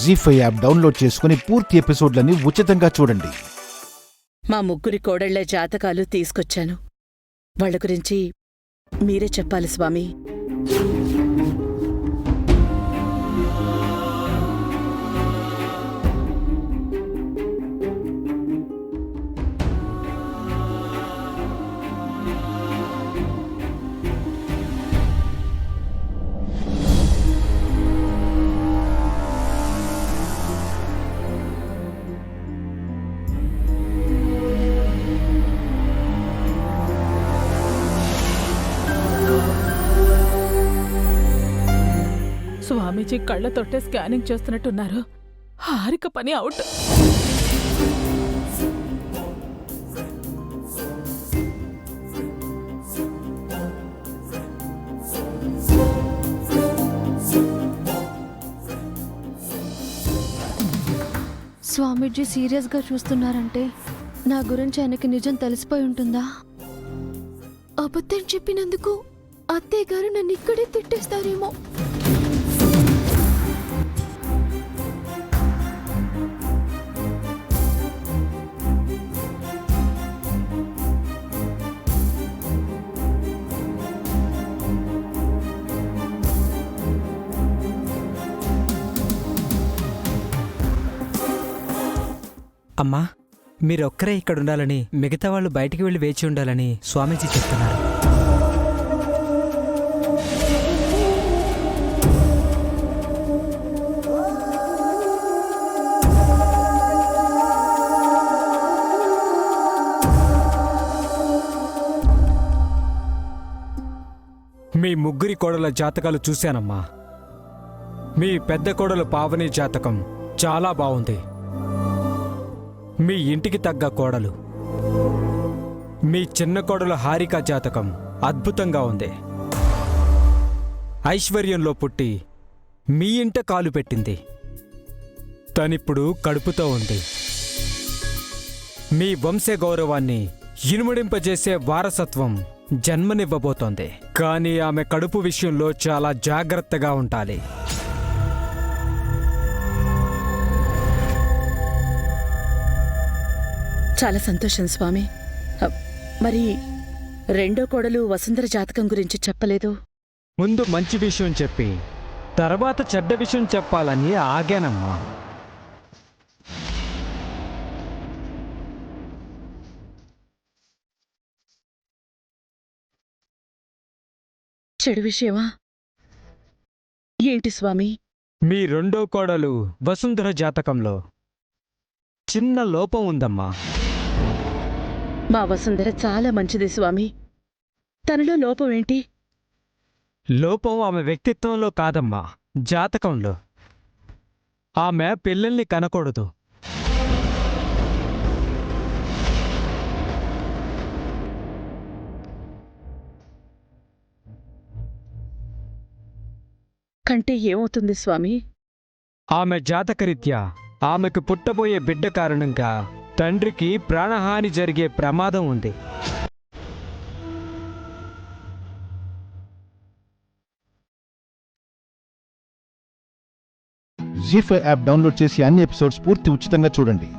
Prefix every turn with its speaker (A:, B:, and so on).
A: జీ5 app download చేసుకుని పూర్తి ఎపిసోడ్లని ఉచితంగా చూడండి.
B: మా ముగ్గురి కోడళ్ల జాతకాలు తీసుకొచ్చాను. వాళ్ళ గురించి మీరే చెప్పాలి స్వామి.
C: స్వామీజీ కళ్ళతోటే స్కానింగ్ చేస్తున్నట్టున్నారు. హారిక పని అవుట్.
D: స్వామీజీ సీరియస్గా చూస్తున్నారంటే నా గురించి ఆయనకి నిజం తెలిసిపోయి ఉంటుందా? అబద్ధం చెప్పినందుకు అత్తయ్య గారు నన్ను ఇక్కడే తిట్టేస్తారేమో.
E: అమ్మా, మీరొక్కరే ఇక్కడుండాలని, మిగతా వాళ్ళు బయటికి వెళ్ళి వేచి ఉండాలని స్వామీజీ చెప్తున్నారు. మీ ముగ్గురి కోడల జాతకాలు చూశానమ్మా. మీ పెద్ద కోడలు పావని జాతకం చాలా బావుంది. మీ ఇంటికి తగ్గ కోడలు. మీ చిన్న కోడలు హారిక జాతకం అద్భుతంగా ఉంది. ఐశ్వర్యంలో పుట్టి మీ ఇంట కాలు పెట్టింది. తనిప్పుడు కడుపుతో ఉంది. మీ వంశ గౌరవాన్ని ఇనుమడింపజేసే వారసత్వం జన్మనివ్వబోతోంది. కానీ ఆమె కడుపు విషయంలో చాలా జాగ్రత్తగా ఉండాలి.
B: చాలా సంతోషం స్వామి. మరి రెండో కోడలు వసుంధర జాతకం గురించి చెప్పలేదు.
E: ముందు మంచి విషయం చెప్పి తర్వాత చెడ్డ విషయం చెప్పాలని ఆగానమ్మా.
B: చెడు విషయమా? ఏంటి స్వామి?
E: మీ రెండో కోడలు వసుంధర జాతకంలో చిన్న లోపం ఉందమ్మా.
B: మా వసుంధర చాలా మంచిది స్వామి. తనలో లోపం ఏంటి?
E: లోపం ఆమె వ్యక్తిత్వంలో కాదమ్మా, జాతకంలో. ఆమె పిల్లల్ని కనకూడదు.
B: కంటే ఏమవుతుంది స్వామి?
E: ఆమె జాతకరీత్యా ఆమెకు పుట్టబోయే బిడ్డ కారణంగా తండ్రికి ప్రాణహాని జరిగే ప్రమాదం ఉంది.
A: జీ5 యాప్ డౌన్లోడ్ చేసి అన్ని ఎపిసోడ్స్ పూర్తి ఉచితంగా చూడండి.